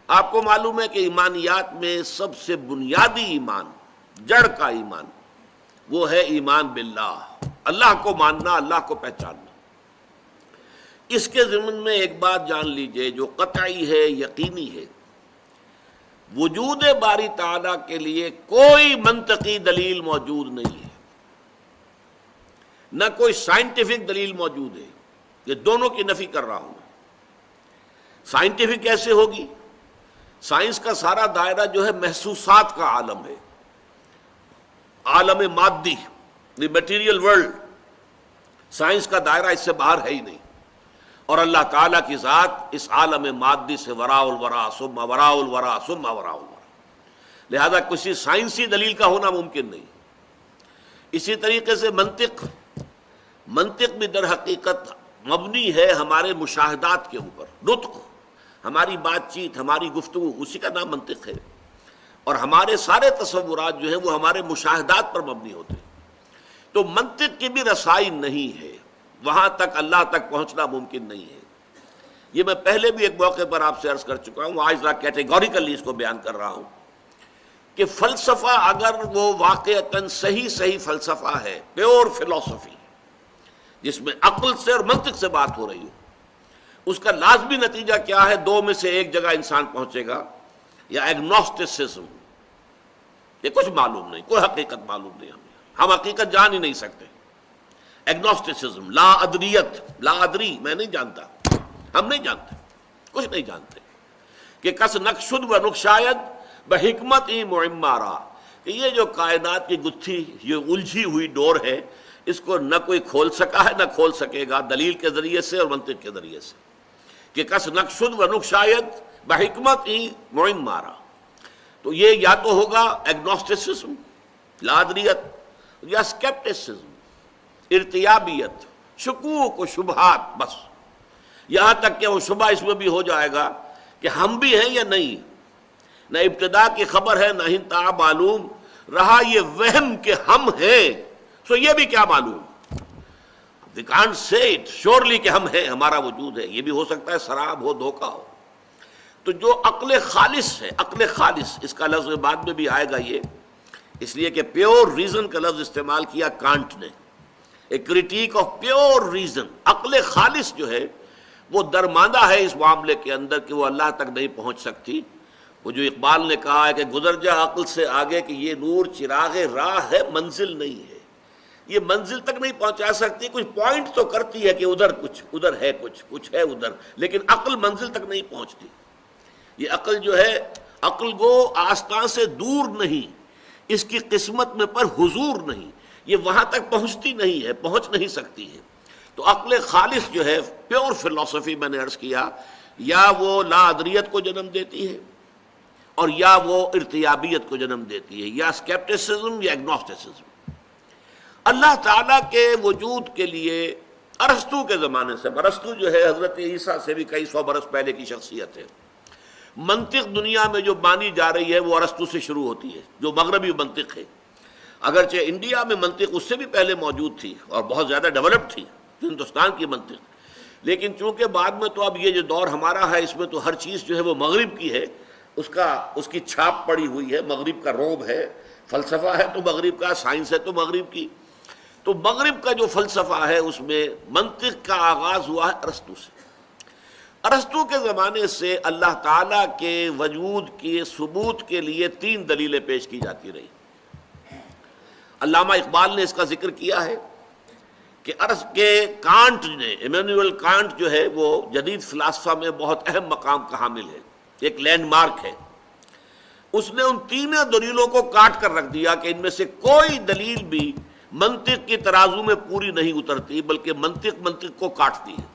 آپ کو معلوم ہے کہ ایمانیات میں سب سے بنیادی ایمان، جڑ کا ایمان، وہ ہے ایمان باللہ، اللہ کو ماننا، اللہ کو پہچاننا۔ اس کے ضمن میں ایک بات جان لیجئے جو قطعی ہے، یقینی ہے، وجود باری تعالیٰ کے لیے کوئی منطقی دلیل موجود نہیں ہے، نہ کوئی سائنٹیفک دلیل موجود ہے۔ یہ دونوں کی نفی کر رہا ہوں۔ سائنٹیفک کیسے ہوگی؟ سائنس کا سارا دائرہ جو ہے محسوسات کا عالم ہے، عالم مادی، دی میٹیریل ورلڈ۔ سائنس کا دائرہ اس سے باہر ہے ہی نہیں، اور اللہ تعالیٰ کی ذات اس عالم مادی سے وراء الورا ثم وراء الورا ثم وراء الورا، لہذا کسی سائنسی دلیل کا ہونا ممکن نہیں۔ اسی طریقے سے منطق بھی در حقیقت مبنی ہے ہمارے مشاہدات کے اوپر۔ نطق، ہماری بات چیت، ہماری گفتگو، اسی کا نام منطق ہے، اور ہمارے سارے تصورات جو ہیں وہ ہمارے مشاہدات پر مبنی ہوتے ہیں۔ تو منطق کی بھی رسائی نہیں ہے، وہاں تک اللہ تک پہنچنا ممکن نہیں ہے۔ یہ میں پہلے بھی ایک موقع پر آپ سے عرض کر چکا ہوں، آج ذرا کیٹیگوریکلی اس کو بیان کر رہا ہوں کہ فلسفہ اگر وہ واقعتاً صحیح فلسفہ ہے، پیور فلسفی، جس میں عقل سے اور منطق سے بات ہو رہی ہو، اس کا لازمی نتیجہ کیا ہے؟ دو میں سے ایک جگہ انسان پہنچے گا، یا ایگنوسٹسزم، یہ کچھ معلوم نہیں، کوئی حقیقت معلوم نہیں ہم حقیقت جان ہی نہیں سکتے۔ ایگنوسٹسزم، لا ادریت، لا ادری، میں نہیں جانتا، ہم نہیں جانتے، کچھ نہیں جانتے، کہ کس نقشد و نقشاید بحکمت ہی معمارہ، کہ یہ جو کائنات کی گتھی، یہ الجھی ہوئی ڈور ہے، اس کو نہ کوئی کھول سکا ہے نہ کھول سکے گا دلیل کے ذریعے سے اور منطق کے ذریعے سے، کہ کس نقشد و نقشاید بحکمت ہی معمارہ۔ تو یہ یا تو ہوگا ایگنوسٹسزم، لا ادریت، یا اسکیپٹسزم، ارتیابیت، شکوک و شبہات، بس یہاں تک کہ وہ شبہ اس میں بھی ہو جائے گا کہ ہم بھی ہیں یا نہیں، نہ ابتدا کی خبر ہے نہ انتہا معلوم، رہا یہ وہم کہ ہم ہیں، سو یہ بھی کیا معلوم، we can't say it surely کہ ہم ہیں، ہمارا وجود ہے۔ یہ بھی ہو سکتا ہے سراب ہو، دھوکہ ہو۔ تو جو عقل خالص ہے، عقل خالص، اس کا لفظ بعد میں بھی آئے گا، یہ اس لیے کہ پیور ریزن کا لفظ استعمال کیا کانٹ نے، ایک کریٹیک آف پیور ریزن۔ عقل خالص جو ہے وہ درماندہ ہے اس معاملے کے اندر کہ وہ اللہ تک نہیں پہنچ سکتی۔ وہ جو اقبال نے کہا ہے کہ گزر جا عقل سے آگے کہ یہ نور چراغ راہ ہے، منزل نہیں ہے، یہ منزل تک نہیں پہنچا سکتی، کچھ پوائنٹ تو کرتی ہے کہ ادھر کچھ، ادھر ہے کچھ ہے ادھر، لیکن عقل منزل تک نہیں پہنچتی۔ یہ عقل جو ہے، عقل گو آستان سے دور نہیں، اس کی قسمت میں پر حضور نہیں، یہ وہاں تک پہنچتی نہیں ہے، پہنچ نہیں سکتی ہے۔ تو عقل خالص جو ہے، پیور فلسفی، میں نے عرض کیا، یا وہ لا ادریت کو جنم دیتی ہے، اور یا وہ ارتیابیت کو جنم دیتی ہے، یا اسکیپٹسزم یا ایگنوسٹسزم۔ اللہ تعالیٰ کے وجود کے لیے ارسطو کے زمانے سے، ارسطو جو ہے حضرت عیسیٰ سے بھی کئی سو برس پہلے کی شخصیت ہے، منطق دنیا میں جو مانی جا رہی ہے وہ ارسطو سے شروع ہوتی ہے، جو مغربی منطق ہے۔ اگرچہ انڈیا میں منطق اس سے بھی پہلے موجود تھی اور بہت زیادہ ڈیولپ تھی، ہندوستان کی منطق، لیکن چونکہ بعد میں تو اب یہ جو دور ہمارا ہے، اس میں تو ہر چیز جو ہے وہ مغرب کی ہے، اس کی چھاپ پڑی ہوئی ہے، مغرب کا روب ہے، فلسفہ ہے تو مغرب کا، سائنس ہے تو مغرب کی۔ تو مغرب کا جو فلسفہ ہے اس میں منطق کا آغاز ہوا ہے ارسطو سے۔ ارسطو کے زمانے سے اللہ تعالیٰ کے وجود کے ثبوت کے لیے 3 دلیلیں پیش کی جاتی رہی۔ علامہ اقبال نے اس کا ذکر کیا ہے کہ کانٹ نے، ایمینوئل کانٹ جو ہے وہ جدید فلسفہ میں بہت اہم مقام کا حامل ہے، ایک لینڈ مارک ہے۔ اس نے ان 3 دلیلوں کو کاٹ کر رکھ دیا کہ ان میں سے کوئی دلیل بھی منطق کی ترازو میں پوری نہیں اترتی، بلکہ منطق کو کاٹتی ہے۔